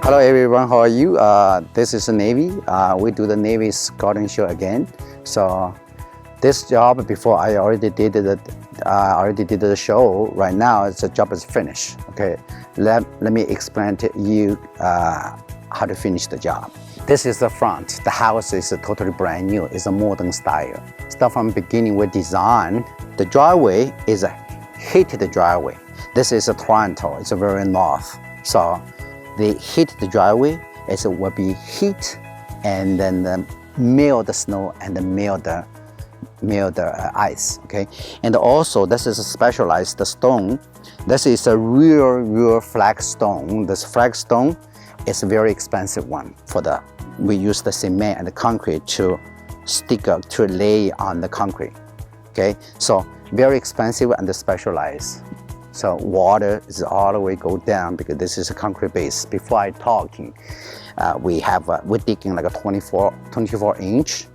Hello everyone, how are you? This is the Navy. We do the Navy Scouting show again. So this job, before I already did the show. Right now, the job is finished. Okay, let me explain to you how to finish the job. This is the front. The house is totally brand new. It's a modern style. Start from beginning with design. The driveway is a heated driveway. This is a Toronto. It's a very north. So the heated driveway will be heat and then melt the snow and melt the ice. Okay, and also this is a specialized stone. This is a real flagstone. This flagstone is a very expensive one. We use the cement and the concrete to to lay on the concrete. Okay, so very expensive and specialized. So water is all the way go down because this is a concrete base. Before I talking, we're digging like a 24 inch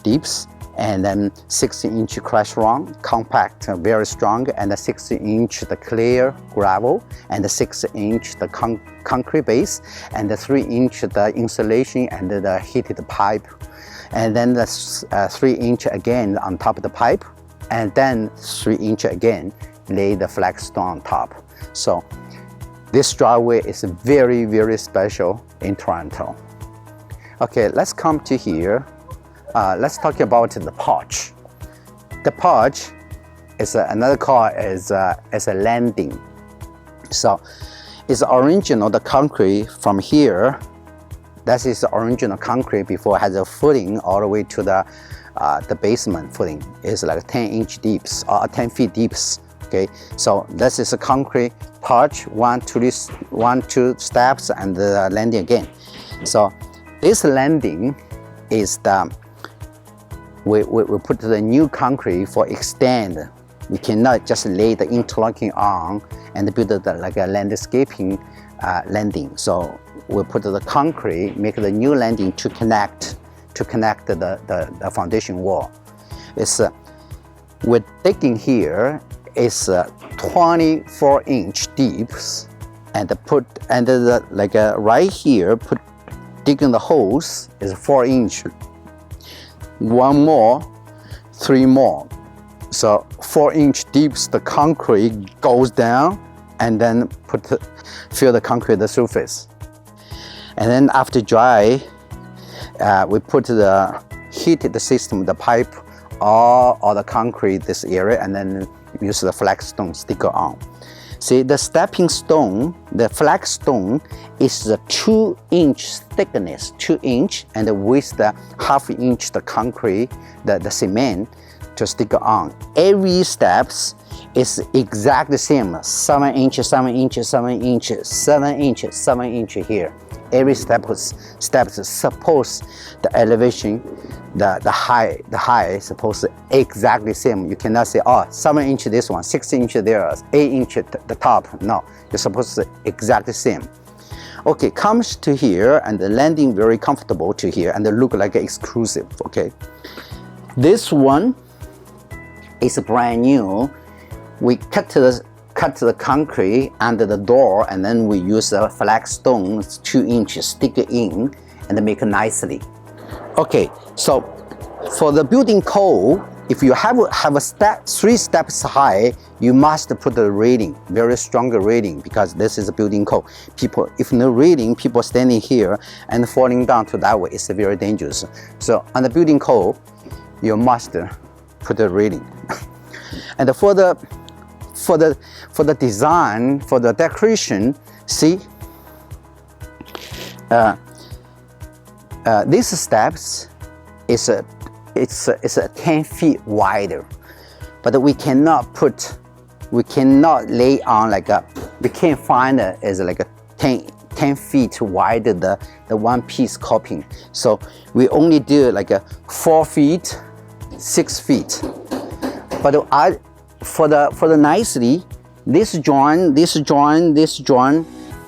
deeps, and then 60-inch crush round, compact, very strong, and the 60-inch the clear gravel, and the 6-inch the concrete base, and the 3-inch the insulation and the heated pipe, and then the 3-inch again on top of the pipe, and then 3-inch again lay the flagstone on top. So this driveway is very special in Toronto. Okay, let's come to here. Let's talk about the porch. The porch is another call as a landing. So it's original the concrete from here. That is the original concrete before it has a footing all the way to the basement footing. It's like 10-inch deeps or 10 feet deeps. Okay, so this is a concrete porch, one, two steps, and the landing again. So this landing is we put the new concrete for extend. We cannot just lay the interlocking on and build like a landscaping landing. So we put the concrete, make the new landing to connect the foundation wall. We're digging here. It's 24-inch deeps, and right here digging the holes is 4-inch. One more, 3 more. So 4-inch deeps the concrete goes down, and then fill the concrete the surface. And then after dry, we put the heated system, the pipe, all the concrete this area, and then use the flagstone sticker on. See, the stepping stone, the flagstone is the 2-inch thickness, 2-inch, and with the 1/2-inch the concrete, the cement to stick on. Every steps is exactly the same, 7 inches, 7 inches, 7 inches, 7 inches, 7 inches here. Every steps suppose the elevation, the height is supposed to exactly same. You cannot say, oh, 7 inch this one, 6 inch there, 8 inch the top. No, you're supposed to exactly same. Okay, comes to here and the landing very comfortable to here and they look like exclusive. Okay, this one is brand new. We cut the concrete under the door, and then we use a flagstone 2 inches stick it in and make it nicely. Okay, so for the building code, if you have a 3 steps high, you must put the rating, very strong rating, because this is a building code. If no rating, people standing here and falling down to that way, it's very dangerous. So on the building code, you must put the rating. And for the design, for the decoration, see, these steps is a 10 feet wider, but we cannot lay on we can't find it as like a 10 feet wide the one piece coping. So we only do like a 4 feet, 6 feet. But for the nicely, this joint,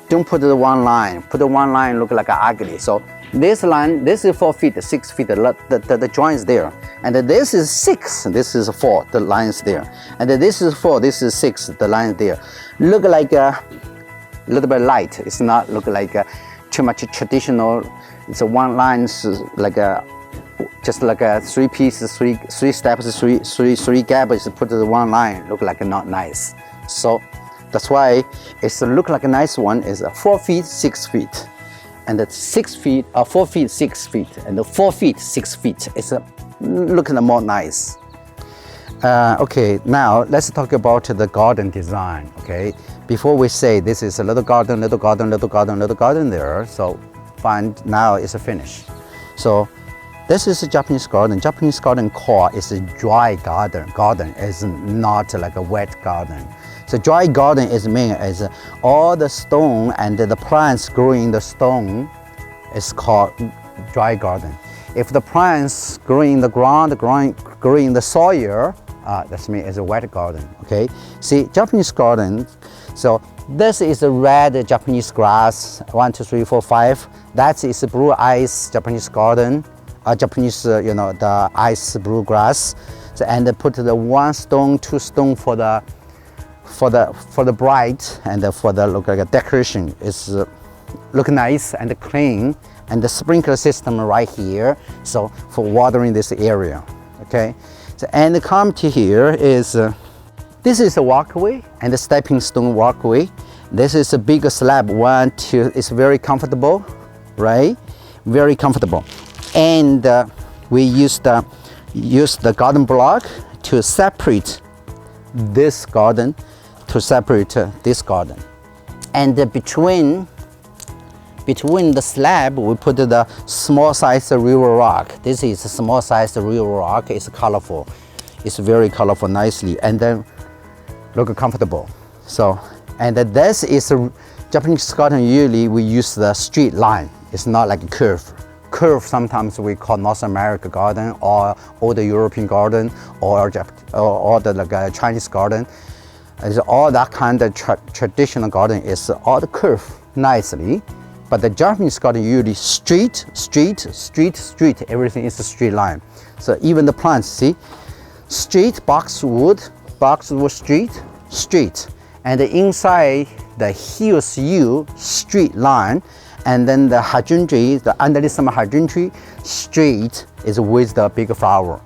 don't put the one line. Put the one line look like ugly. So this line, this is 4 feet, 6 feet, the joint is there. And this is 6, this is 4, the line is there. And this is 4, this is 6, the line is there. Look like a little bit light. It's not look like too much traditional. It's a one line, like a just like a three pieces, three steps, three gaps. Put the one line, look like not nice. So that's why it's look like a nice one. Is 4 feet 6 feet, and the 6 feet 4 feet 6 feet, and the 4 feet 6 feet. It's looking more nice. Okay, now let's talk about the garden design. Okay, before we say this is a little garden, little garden, little garden, little garden there. So fine, now it's a finish. So this is a Japanese garden. Japanese garden core is a dry garden. Garden is not like a wet garden. So dry garden is mean as all the stone and the plants growing in the stone is called dry garden. If the plants growing in the ground, growing in the soil, that's mean it's a wet garden. Okay. See, Japanese garden. So this is a red Japanese grass. 1, 2, 3, 4, 5. That is a blue ice Japanese garden. Japanese, the ice blue grass. So, and they put the 1 stone, 2 stone for the bright and for the look like a decoration. It's look nice and clean. And the sprinkler system right here. So for watering this area. Okay. So, and come to here is this is a walkway and the stepping stone walkway. This is a bigger slab. 1, 2. It's very comfortable, right? Very comfortable. And we use the garden block to separate this garden, this garden. And between the slab, we put the small size river rock. This is a small size river rock. It's colorful. It's very colorful, nicely, and then look comfortable. So, and this is a Japanese garden. Usually we use the straight line. It's not like a curve. Curve sometimes we call North American garden or the European garden or the like Chinese garden. It's all that kind of traditional garden is all the curve nicely. But the Japanese garden usually straight, everything is a straight line. So even the plants, see, straight boxwood straight. And the inside, the heels U, straight line. And then the hydrangea, the underneath some hydrangea, straight is with the big flower.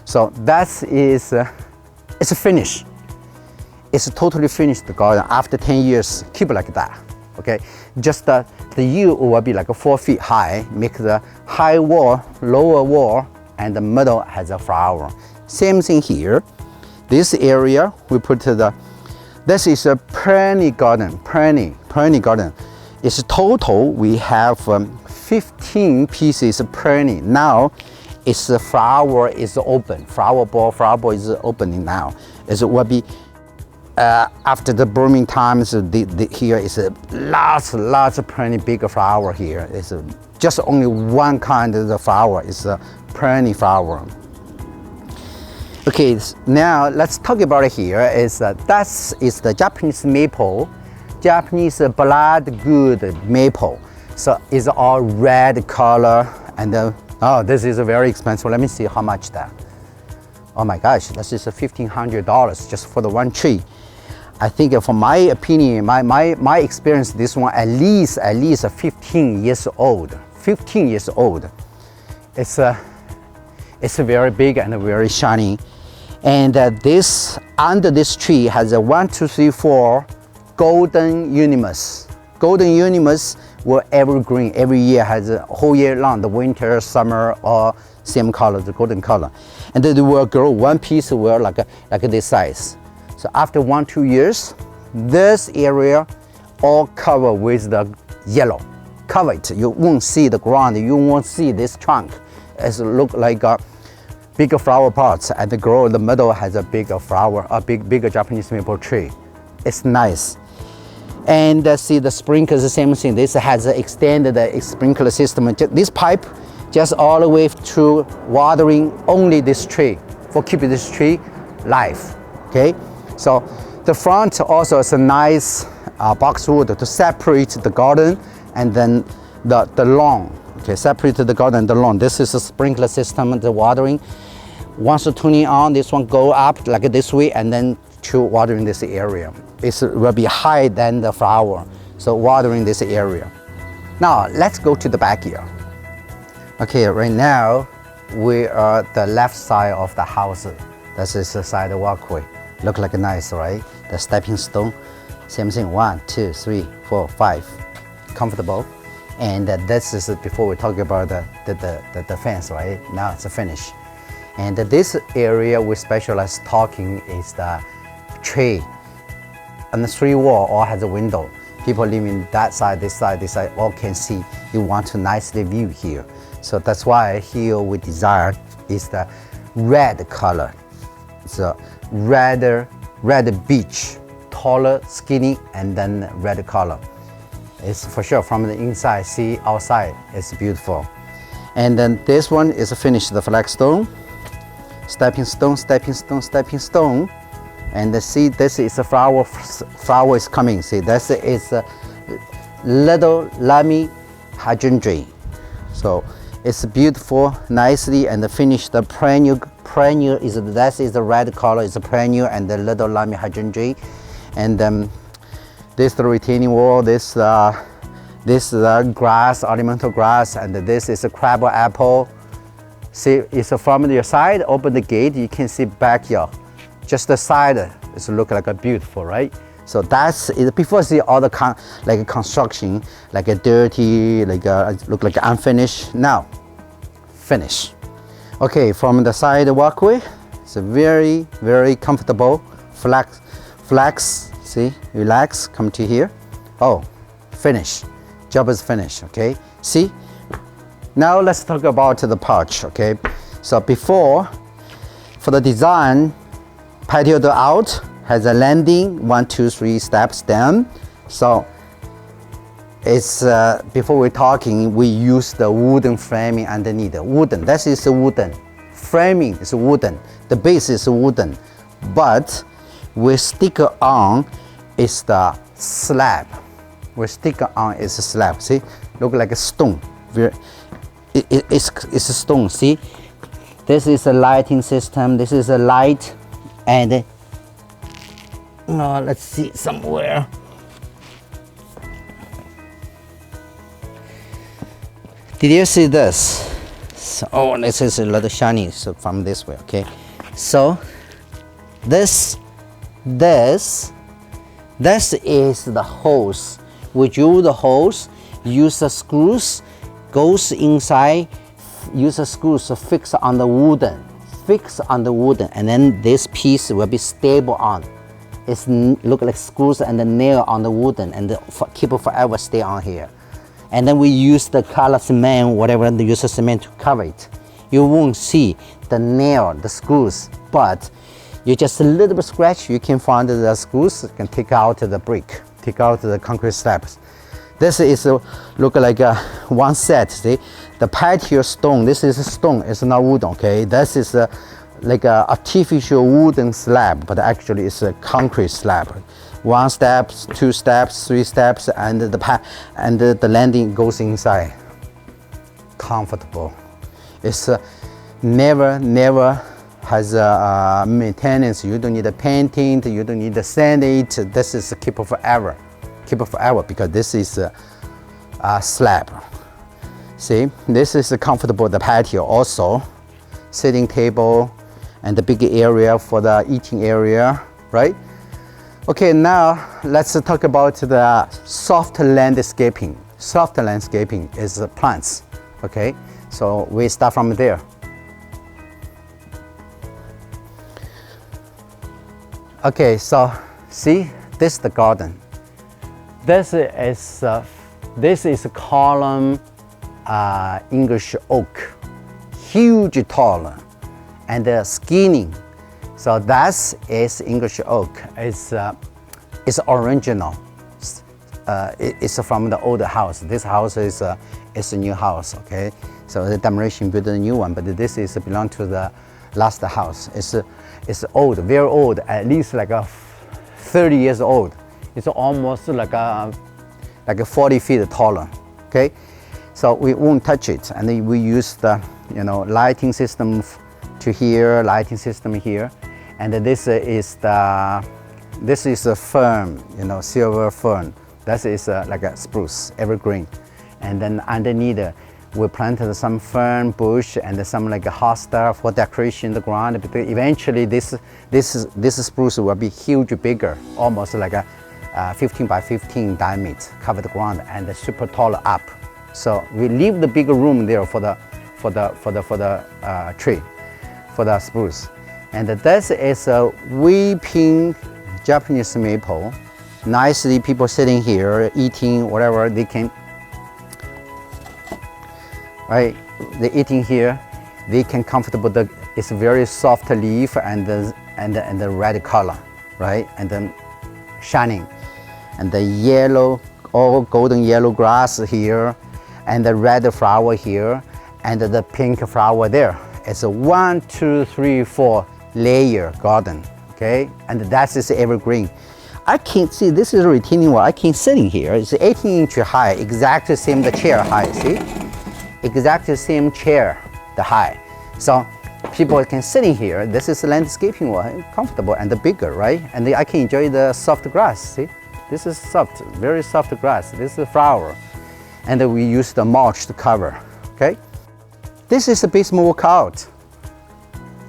So that is, it's a finish. It's a totally finished garden. After 10 years, keep it like that. Okay, just the U will be like 4 feet high, make the high wall, lower wall, and the middle has a flower. Same thing here. This area, we put this is a perennial garden, perennial garden. It's total, we have 15 pieces of perennial. Now, it's the flower is open, flower ball is opening now. It will be after the blooming times, here is a lots of perennial big flower here. It's just only one kind of the flower. It's a perennial flower. Okay, now let's talk about it here. That is the Japanese maple, Japanese blood good maple. So it's all red color, and oh, this is very expensive. Let me see how much that. Oh my gosh, this is $1,500 just for the one tree. I think, for my opinion, my experience, this one at least 15 years old. 15 years old. It's very big and very shiny. And this under this tree has a 1, 2, 3, 4 golden unimus. Golden unimus will evergreen every year, has a whole year long, the winter, summer, or same color, the golden color. And then they will grow one piece will like this size. So after 1, 2 years, this area all covered with the yellow. Cover it. You won't see the ground. You won't see this trunk. It look like a bigger flower pots, and the grow in the middle has a bigger flower, bigger Japanese maple tree. It's nice. And see the sprinklers, the same thing. This has extended the sprinkler system. This pipe just all the way to watering only this tree, for keeping this tree live. Okay. So the front also is a nice boxwood to separate the garden and then the lawn. Okay, separate the garden and the lawn. This is a sprinkler system, the watering. Once you turn it on, this one go up like this way and then to watering this area. It will be higher than the flower, so watering this area. Now let's go to the backyard. Okay, right now we are the left side of the house. This is the side walkway. Look like nice, right? The stepping stone. Same thing. 1, 2, 3, 4, 5. Comfortable. And this is before we talk about the fence, right? Now it's a finish. And this area we specialize talking is the tree. And the 3 wall all has a window. People living that side, this side, all can see. You want to nicely view here. So that's why here we desire is the red color. It's a red beach, taller, skinny, and then red color. It's for sure from the inside, see outside, it's beautiful. And then this one is finished the flagstone, stepping stone, stepping stone, stepping stone. And see, this is a flower is coming. See, this is a little lemmy hydrangea. So it's beautiful, nicely, and finished the perennial is that is the red color is a perennial and the little lemmy hydrangea. And this the retaining wall, this grass, ornamental grass, and this is a crab apple. See, it's from your side, open the gate, you can see backyard. Just the side is look like a beautiful, right? So that's it. Before see all the like construction, like a dirty, like look like unfinished. Now, finish. Okay, from the side walkway, it's a very comfortable. Flex. See, relax. Come to here. Oh, finish. Job is finished. Okay. See. Now let's talk about the porch. Okay. So before, for the design. Patio door out has a landing, 1, 2, 3 steps down. So it's before we're talking, we use the wooden framing underneath. Wooden, that is wooden. Framing is wooden. The base is wooden, but we stick on is the slab. We stick on is a slab. See, look like a stone. It's a stone. See, this is a lighting system. This is a light. And let's see somewhere. Did you see this? So, oh, this is a little shiny. So from this way, okay. So this is the hose. We drill the hose. Use the screws. Goes inside. Use the screws to fix on the wooden. Fix on the wooden, and then this piece will be stable on. It's look like screws and the nail on the wooden, and keep it forever stay on here. And then we use the color cement, whatever, and use the cement to cover it. You won't see the nail, the screws, but you just a little bit scratch, you can find the screws, you can take out the brick, take out the concrete slabs. This is look like one set. See, the patio stone. This is a stone. It's not wooden. Okay, this is like a artificial wooden slab, but actually it's a concrete slab. 1 step, 2 steps, 3 steps, and the landing goes inside. Comfortable. It's never has maintenance. You don't need a painting. You don't need to sand it. This is keep it forever. Keep it forever because this is a slab. See, this is comfortable. The patio also, sitting table, and the big area for the eating area, right? Okay, now let's talk about the soft landscaping. Soft landscaping is plants. Okay, so we start from there. Okay, so see, this is the garden. This is a column English oak, huge tall and skinny. So that is English oak. It's original. It's from the old house. This house is a new house. Okay, so the demolition built a new one, but this is belong to the last house. It's old, very old, at least like 30 years old. It's almost like 40 feet taller. Okay, so we won't touch it, and then we use the lighting system to here, lighting system here, and this is a fern, silver fern. That is like a spruce, evergreen, and then underneath we planted some fern bush and some like a hosta for decoration in the ground. But eventually this spruce will be huge, bigger, almost like a 15 by 15 diameter, cover the ground and super tall up. So we leave the bigger room there for the tree, for the spruce. And this is a weeping Japanese maple. Nicely, people sitting here eating whatever they can. Right, they're eating here. They can comfortable. It's very soft leaf and the red color, right, and then shining, and the yellow, all golden yellow grass here, and the red flower here, and the pink flower there. It's a 1, 2, 3, 4 layer garden, okay, and that is evergreen. I can see this is a retaining wall. I can sitting here. It's 18-inch high, exactly same the chair height. See, exactly same chair, the height. So people can sit in here. This is landscaping wall, comfortable and bigger, right? And I can enjoy the soft grass. See, this is soft, very soft grass. This is flower, and we use the mulch to cover. Okay, this is a basement workout.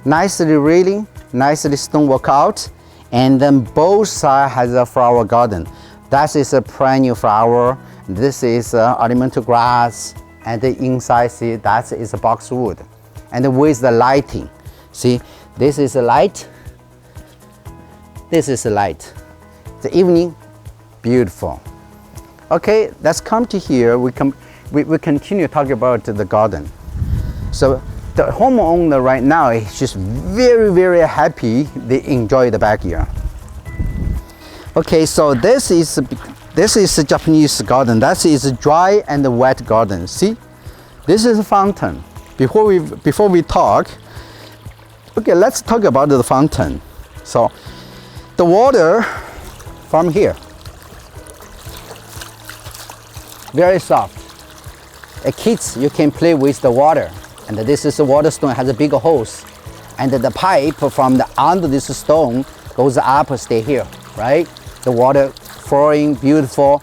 Nicely railing, nicely stone workout. And then both sides has a flower garden. That is a perennial flower. This is ornamental grass. And the inside, see, that is a boxwood. And with the lighting, see, this is a light. This is a light. The evening, beautiful. Okay, let's come to here. We continue talking about the garden. So the homeowner right now is just very, very happy. They enjoy the backyard. Okay, so this is a Japanese garden. That is a dry and a wet garden. See, this is a fountain. Before we talk, okay, let's talk about the fountain. So the water from here, very soft. Kids, you can play with the water. And this is a water stone, has a big hose. And the pipe from under this stone goes up, stay here, right? The water flowing, beautiful.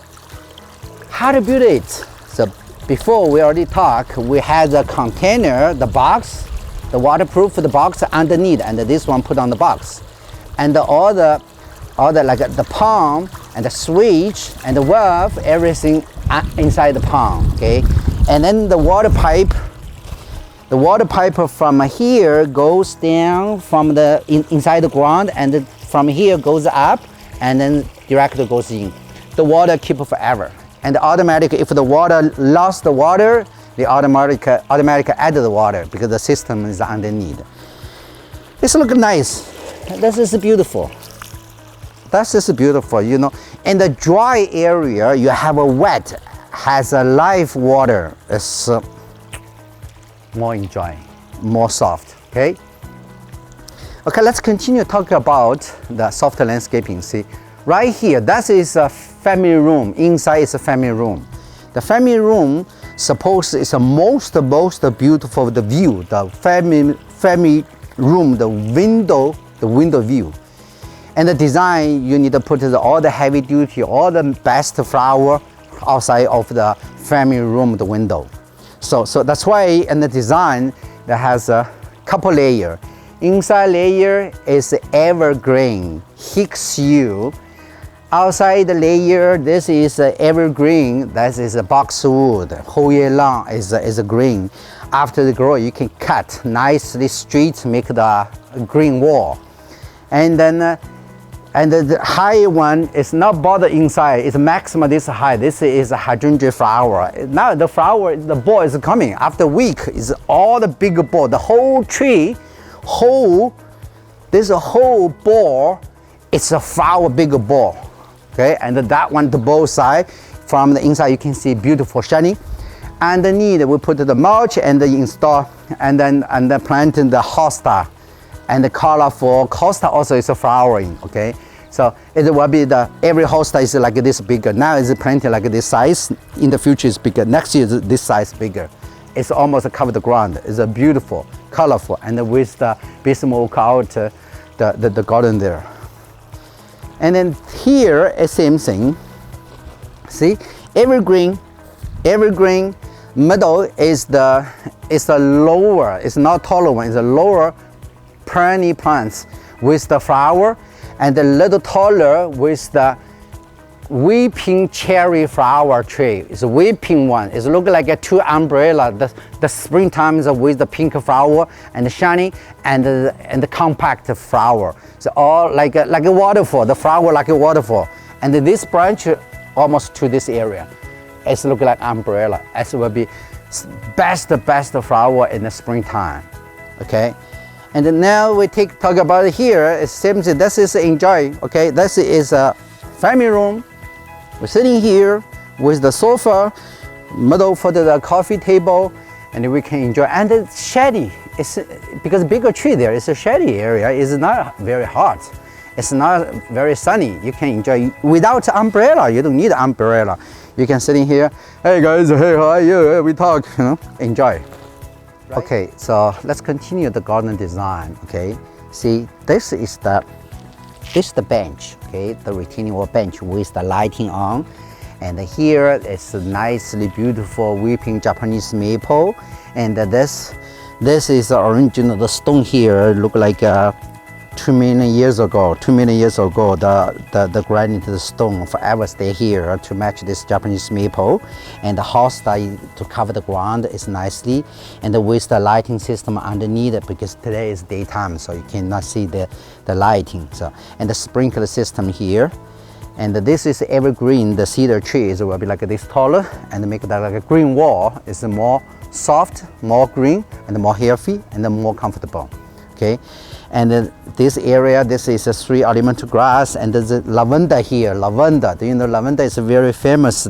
How to build it? So before we already talked, we had the container, the box, the waterproof, the box underneath, and this one put on the box. And all the like the palm and the switch and the valve, everything inside the palm, okay? And then the water pipe from here goes down from the inside the ground, and from here goes up, and then directly goes in. The water keep forever, and automatically, if the water lost the water, they automatically add the water because the system is underneath. This look nice. This is beautiful. This is beautiful, you know. In the dry area, you have a wet, has a live water. It's more enjoying, more soft, okay? Okay, let's continue talking about the soft landscaping. See, right here, that is a family room. Inside is a family room. The family room, suppose is the most beautiful, the view, the family room, the window view. And the design, you need to put all the heavy duty, all the best flower outside of the family room, the window. So that's why in the design that has a couple layer. Inside layer is evergreen, Hicksue. Outside the layer, this is evergreen. That is a boxwood. Whole year long is a green. After the grow, you can cut nicely straight, make the green wall. And then and the high one is not bother inside, it's maximum this high. This is a hydrangea flower. Now the flower, the ball is coming. After a week, is all the big ball. The whole tree, this whole ball, it's a flower big ball. Okay, and that one, the both side, from the inside you can see beautiful shining. Underneath we put the mulch and install, and then plant in the hosta. And the colorful hosta also is a flowering, okay? So it will be every hosta is like this bigger. Now it's planted like this size. In the future it's bigger. Next year this size bigger. It's almost covered the ground. It's a beautiful, colorful, and with the bismuth out the garden there. And then here is same thing. See, evergreen, evergreen. Middle is the lower, it's not taller one, it's a lower perennial plants with the flower, and a little taller with the weeping cherry flower tree. It's a weeping one. It looks like a two umbrella. The springtime is with the pink flower and the shiny and the compact flower. So all like a waterfall. The flower like a waterfall. And this branch almost to this area. It's look like umbrella. It will be best flower in the springtime. Okay. And then now we talk about it here. It seems this is enjoy. Okay. This is a family room. We're sitting here with the sofa, middle for the coffee table, and we can enjoy. And it's shady. It's because bigger tree there. It's a shady area. It's not very hot. It's not very sunny. You can enjoy without umbrella. You don't need an umbrella. You can sit in here. Hey guys, hey, how are you? We talk. You know, enjoy. Right. Okay, so let's continue the garden design. Okay, see, this is the bench, okay, the retaining wall bench with the lighting on. And here it's a nicely beautiful weeping Japanese maple. And this is the original, the stone here look like 2 million years ago. 2 million years ago, the granite, the stone forever stay here to match this Japanese maple. And the house to cover the ground is nicely, and with the lighting system underneath it, because today is daytime, so you cannot see the lighting. So, and the sprinkler system here. And this is evergreen. The cedar trees will be like this taller, and make that like a green wall. It's more soft, more green, and more healthy, and more comfortable. Okay. And this area, this is a 3-element grass, and there's a lavender here. Lavender, do you know lavender is a very famous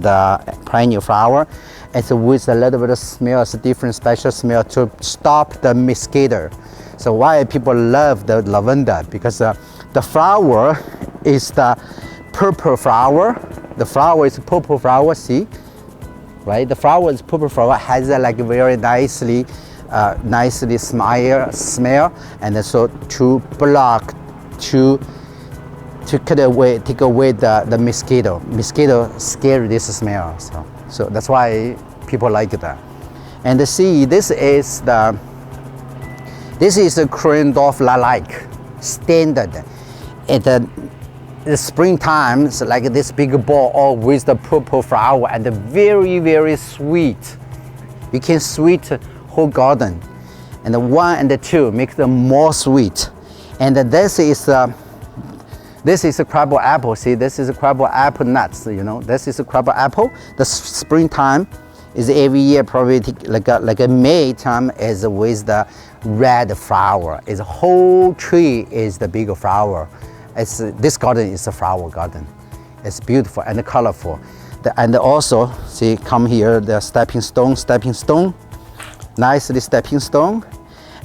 perennial flower. It's with a little bit of smell, it's a different special smell to stop the mosquito. So why people love the lavender? Because the flower is the purple flower. The flower is purple flower, see? Right? The flower is purple flower, has a like very nicely smell, and so to block, to take away the mosquito scare this smell. So that's why people like that. And see, this is the Krendorf lilac standard. At the springtime, it's like this big ball, all with the purple flower, and very, very sweet. You can sweet whole garden, and the 1 and the 2 make them more sweet. And this is a crab apple. See, this is a crab apple nuts. You know, this is a crab apple. The springtime is every year, probably like a May time is with the red flower. Is a whole tree is the big flower. This garden is a flower garden. It's beautiful and colorful. And also, see, come here, the stepping stone. Nicely stepping stone,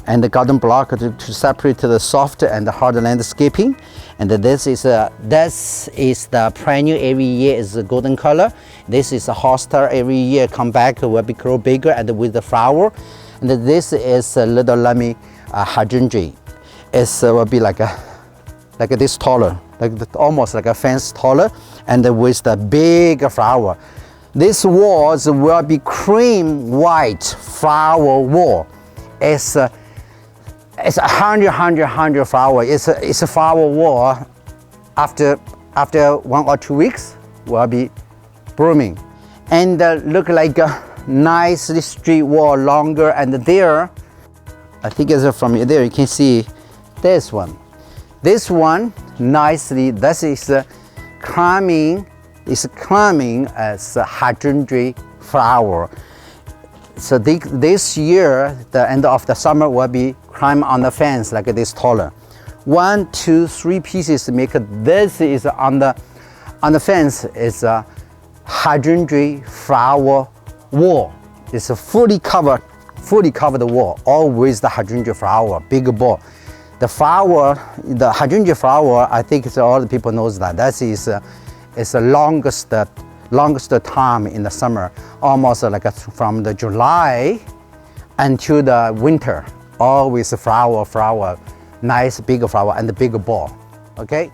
and the garden block to separate the soft and the hard landscaping. And this is the perennial, every year is a golden color. This is a hosta, every year come back, will be grow bigger and with the flower. And this is a little lemmy hydrangea. It will be like this taller, almost like a fence taller, and with the big flower. This walls will be cream white flower wall. It's 100 flower. It's a flower wall. After 1 or 2 weeks, will be blooming, and look like a nicely street wall, longer. And there, I think it's from there you can see this one. This one nicely. This is climbing. Is climbing as a hydrangea flower. So this year, the end of the summer will be climb on the fence like this taller. 1, 2, 3 pieces make this is on the fence is a hydrangea flower wall. It's a fully covered wall, all with the hydrangea flower, big ball. The hydrangea flower, I think all the people knows that. That is. It's the longest time in the summer, almost like from the July until the winter, always flower, nice big flower and the big ball. Okay.